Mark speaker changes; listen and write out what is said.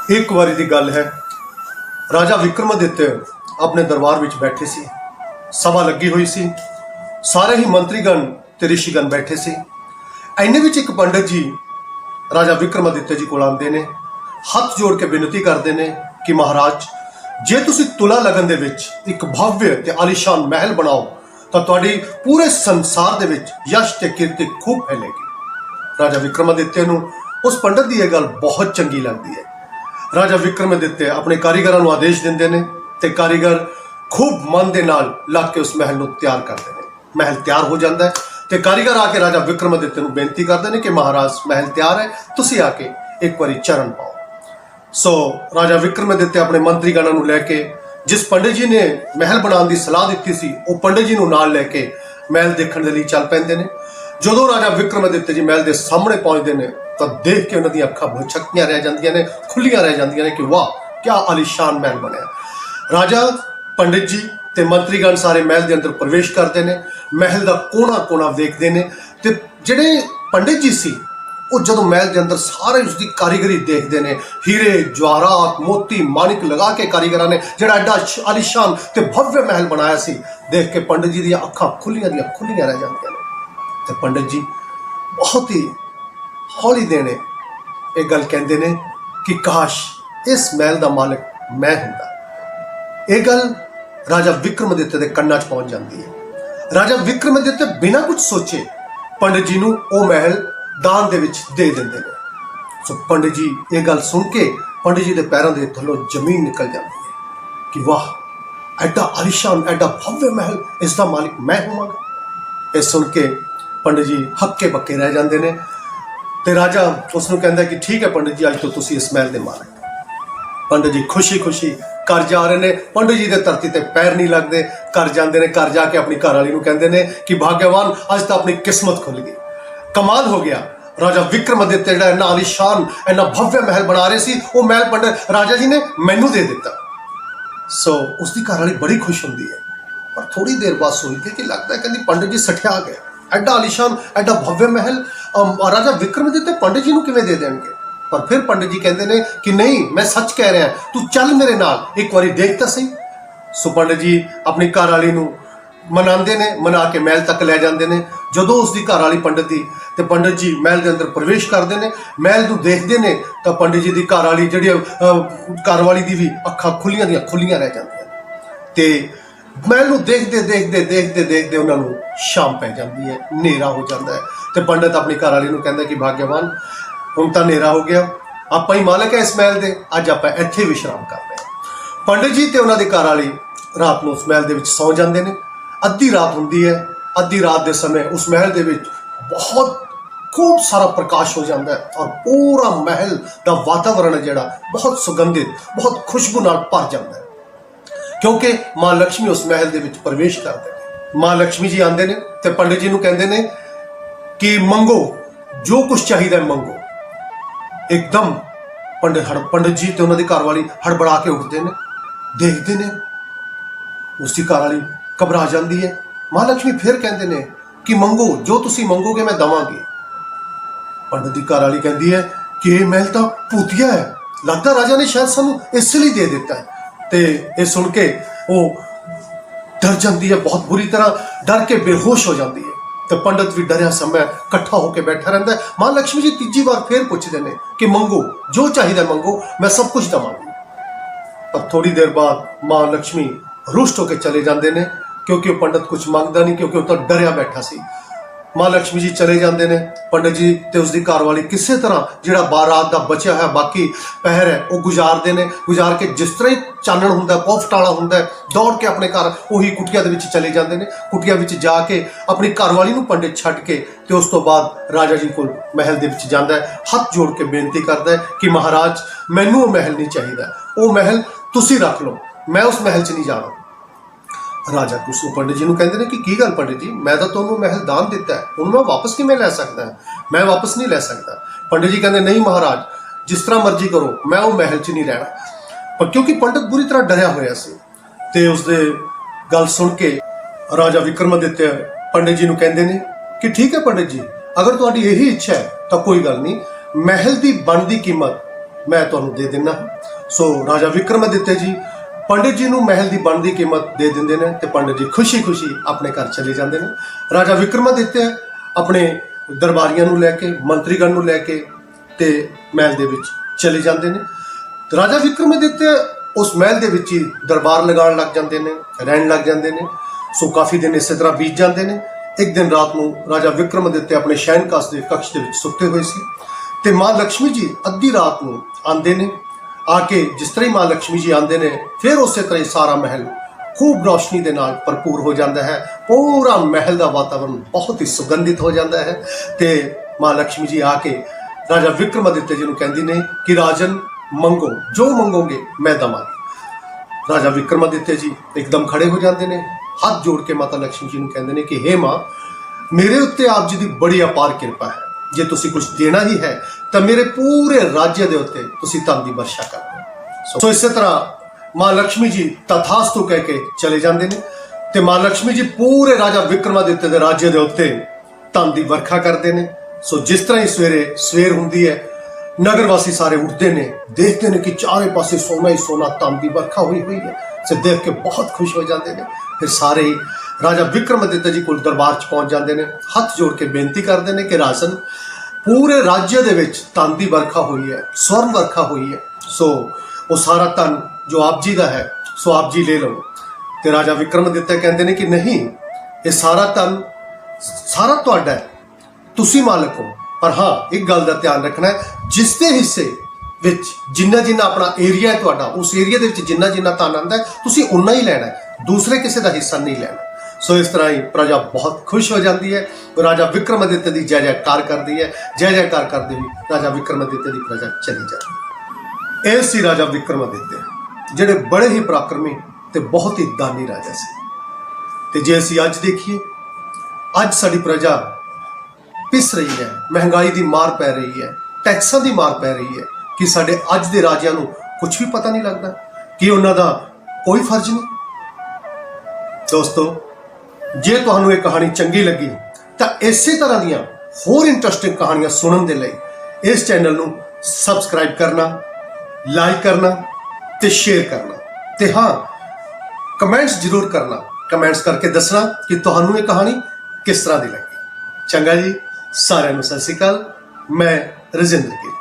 Speaker 1: एक वारी दी गल है, राजा विक्रमादित्य अपने दरबार विच बैठे सी। सभा लगी हुई सी, सारे ही मंत्रीगण ते ऋषिगण बैठे सी। इन्ने विच एक पंडित जी राजा विक्रमादित्य जी कोल आंदे ने, हथ जोड़ के बेनती करते हैं कि महाराज जे तुसी तुला लगन दे विच एक भव्य ते आलीशान महल बनाओ तो तुहाडी पूरे संसार दे विच यश ते कीर्ति खूब फैलेगी। राजा विक्रमादित्य नूं उस पंडित की यह गल बहुत चंगी लगती है। राजा विक्रमादित्य अपने कारीगरां नूं आदेश दिंदे ने ते कारीगर खूब मन दे नाल लग के उस महल नूं तैयार करते हैं। महल तैयार हो जाता है तो कारीगर आके राजा विक्रमादित्य नूं बेनती करते हैं कि महाराज महल तैयार है, तुसी आके एक बारी चरण पाओ। सो राजा विक्रमादित्य अपने मंत्रीगणों नूं लैके जिस पंडित जी ने महल बनाने की सलाह दी सी वो पंडित जी नूं नाल लैके महल देखने के लिए चल पैंदे ने। जदों राजा विक्रमादित्य जी महल के सामने पहुंचते हैं तो देख के उन्होंने अखां भुचक्कियां रह जांदियां ने, खुलियां रह जांदियां ने कि वाह क्या आलीशान महल बनया। राजा पंडित जी ते मंत्रीगण सारे महल के अंदर प्रवेश करते हैं, महल का कोना कोना देखते हैं। तो जिहड़े पंडित जी सी वो जदों महल के अंदर सारे उसकी कारीगरी देखते हैं, हीरे जवाहरात मोती माणिक लगा के कारीगरां ने जिहड़ा एडा आलीशान ते भव्य महल बनाया सी, देख के पंडित जी दी अखां खुलियां रह जांदियां ने। ते पंडित जी बहुत ही हौली देने एक गल कहते हैं कि काश इस महल का मालिक मैं हुंदा। यह गल राजा विक्रमादित्य के कन्ना च पहुंच जाती है। राजा विक्रमादित्य बिना कुछ सोचे पंडित जी नूं वो महल दान दे विच दे देंदे ने। सो पंडित जी ये गल सुन के पंडित जी के पैरों के थल्लों जमीन निकल जाती है कि वाह एडा आलीशान एडा भव्य महल, इसका मालिक मैं होवांगा। ये सुन के पंडित जी हक्के बक्के रह जाते हैं। तो राजा उसनूं कहंदा कि ठीक है पंडित जी, अज तो तुसीं इस महल के मालिक। पंडित जी खुशी खुशी घर जा रहे हैं। पंडित जी के धरती ते पैर नहीं लगते, घर जाते हैं। घर जाके अपनी घरवाली नूं कहंदे ने कि भाग्यवान अज तो अपनी किस्मत खुल गई, कमाल हो गया। राजा विक्रमादित्य जिहड़ा इन्ना आलीशान इन्ना भव्य महल बना रहे सी वो महल पंडित राजा जी ने मैनू दे दिता। सो उसकी घरवाली बड़ी खुश होंदी है, पर थोड़ी देर बाद सोचती है कि लगता है कहती पंडित जी सठिया गया, एडा आलीशान एडा भव्य महल राजा विक्रमादित्य पंडित जी नूं किवें दे देणगे। पर फिर पंडित जी कहते हैं कि नहीं, मैं सच कह रहा, तू चल मेरे नाल एक बारी देख तो सही। सो पंडित जी अपनी घरवाली नूं मनाते ने, मना के महल तक लै जाते हैं। जदों उसकी घरवाली पंडित दी ते पंडित जी महल के अंदर प्रवेश करते हैं, महल को देखते हैं तो पंडित जी की घरवाली जी घरवाली की भी अखां खुलियां रह जांदियां ते महल को देखते देखते देखते देखते उन्होंने शाम पै जाती है, नेरा हो जाता है। तो पंडित अपनी घरवाली को कहता कि भाग्यवान हुण तां नेरा हो गया, आपां ही मालिक है इस महल के, अज आपां इत्थे विश्राम करते हैं। पंडित जी ते उन्होंने घरवाली रात को उस महल के सौ जाते हैं। अद्धी रात होंदी है, अद्धी रात के समय उस महल के बहुत खूब सारा प्रकाश हो जाता है और पूरा महल का वातावरण जिहड़ा बहुत सुगंधित बहुत खुशबू नाल भर जाता है, क्योंकि माँ लक्ष्मी उस महल के प्रवेश करते हैं। माँ लक्ष्मी जी आते हैं तो पंडित जी नूं कहंदे ने कि मंगो जो कुछ चाहिए मंगो। एकदम पंडित जी तो उन्होंने घरवाली हड़बड़ा के उठते हैं, देखते हैं उसकी घरवाली घबरा जाती है। माँ लक्ष्मी फिर कहते हैं कि मंगो जो तुसी मंगोगे मैं दवांगी। पंडित की घरवाली कहती है कि यह महल तो भूतिया है, लगता राजा ने शायद सानू इसलिए दे दिता है। तो ये सुन के वो डर जाती है, बहुत बुरी तरह डर के बेहोश हो जाती है। तो पंडित भी डरिया समय कट्ठा होकर बैठा रहता है। माँ लक्ष्मी जी तीजी बार फिर पूछते हैं कि मंगो जो चाहिए मंगो, मैं सब कुछ दवांगी। पर थोड़ी देर बाद माँ लक्ष्मी रुष्ट होकर चले जाते हैं, क्योंकि वो पंडित कुछ मंगता नहीं, क्योंकि वो तो डरिया बैठा सी। माँ लक्ष्मी जी चले जाते हैं। पंडित जी ते उसकी घरवाली किसी तरह जिहड़ा बारात का बचा है बाकी पहर है वो गुजारते हैं। गुजार के जिस तरह ही चानण होंदा पौ फटाला होंदा दौड़ के अपने घर उही कुटिया दे विच चले जाते हैं। कुटिया विच जाके अपनी घरवाली नूं पंडित छड्ड के ते उस तो बाद राजा जी को महल दे विच जांदा है, हाथ जोड़ के बेनती करता है कि महाराज मैनूं वो महल नहीं चाहिए, वो महल तुसी रख लो, मैं उस महल च नहीं जाना। राजा उसको पंडित जी कहते हैं कि की गल पंडित जी, मैं तो तुहानूं महल दान दिता है, हुण मैं वापस किवें लै सकदा, मैं वापस नहीं लै सकता। पंडित जी कहते नहीं महाराज जिस तरह मर्जी करो, मैं वो महल च नहीं रहना। पर क्योंकि पंडित बुरी तरह डरिया होया सी ते उसदे गल सुन के राजा विक्रमादित्य पंडित जी कहते हैं कि ठीक है पंडित जी, अगर तुहाडी यही इच्छा है तो कोई गल नहीं, महल की बनदी कीमत मैं तुहानूं दे दिना। सो राजा विक्रमादित्य जी पंडित जी नूं महल की बनती कीमत दे देंदे ने ते पंडित जी खुशी खुशी अपने घर चले जाते हैं। राजा विक्रमादित्य अपने दरबारियों नूं लैके मंत्रीगण नूं लैके ते महल दे विच चले जाते हैं। राजा विक्रमादित्य उस महल दे विच ही दरबार लगान लग जाते हैं, रहन लग जाते हैं। सो काफ़ी दिन इस तरह बीत जाते हैं। एक दिन रात को राजा विक्रमादित्य अपने शयनकाश के कक्ष के सुते हुए सी ते माँ लक्ष्मी जी अद्धी रात को आते हैं। आके जिस तरह ही माँ लक्ष्मी जी आते हैं फिर उस तरह ही सारा महल खूब रोशनी के नाल भरपूर हो जाता है। पूरा महल का वातावरण बहुत ही सुगंधित हो जाता है। ते माँ लक्ष्मी जी आके राजा विक्रमादित्य जी को कहती ने कि राजन मंगो, जो मंगोगे मैं दवांगी। राजा विक्रमादित्य जी एकदम खड़े हो जाते हैं, हाथ जोड़ के माता लक्ष्मी जी को कहते हैं कि हे माँ, मेरे उत्ते आप जी की बड़ी अपार कृपा है। जे तुसी कुछ देना ही है तो मेरे पूरे राज्य के उत्ते तुसी धन की वर्षा कर दो। सो इस तरह माँ लक्ष्मी जी तथास्तु कह के चले जाते हैं ते माँ लक्ष्मी जी पूरे राजा विक्रमादित्य के राज्य के उत्ते धन की वर्खा करते हैं। सो जिस तरह ही सवेरे सवेर होंदी है, नगर वासी सारे उठते हैं, देखते हैं कि चारे पासे सोना ही सोना, धन की वर्खा हुई हुई है। से देख के बहुत खुश हो जाते हैं। फिर सारे ही राजा विक्रमादित्य जी को दरबार च पहुंच जाते हैं, हथ जोड़ के बेनती करते हैं कि राजन पूरे राज्य दे विच धन की वर्खा हुई है, स्वर्ण वर्खा हुई है। सो वो सारा धन जो आप जी का है सो आप जी ले लो। तो राजा विक्रमादित्य कहते हैं कि नहीं, ये सारा धन सारा तुहाडा है, तुसी मालक हो। पर हाँ, एक गल का ध्यान रखना है, जिसके हिस्से विच जिन्ना जिन्ना अपना एरिया है तुहाडा, उस एरिया दे विच जिन्ना जिन्ना धन आंदा है तुसी उन्ना ही लेना है, दूसरे किसी का हिस्सा नहीं लेना। सो इस तरह ही प्रजा बहुत खुश हो जाती है। राजा विक्रमादित्य की जय जयकार करती है। जय जयकार करते हुए राजा विक्रमादित्य की प्रजा चली जाती है। ये सी राजा विक्रमादित्य जिहड़े बड़े ही पराक्रमी ते बहुत ही दानी राजा से। ते जे असीं अज देखिए, अज साडी प्रजा पिस रही है, महंगाई की मार पै रही है, टैक्सां की मार पै रही है कि साडे अज दे राजियां नूं कुछ भी पता नहीं लगता कि उन्हां दा कोई फर्ज नहीं। दोस्तों, जे तुहानूं ये कहानी चंगी लगी तो इसे तरह दीयां होर इंटरस्टिंग कहानियां सुनने के लिए इस चैनल नूं सबसक्राइब करना, लाइक करना ते शेयर करना ते हाँ, कमेंट्स जरूर करना। कमेंट्स करके दसना कि तुहानूं ये कहानी किस तरह की लगी। चंगा जी, सारिआं नूं सत श्री अकाल। मैं राजिंदर गिल।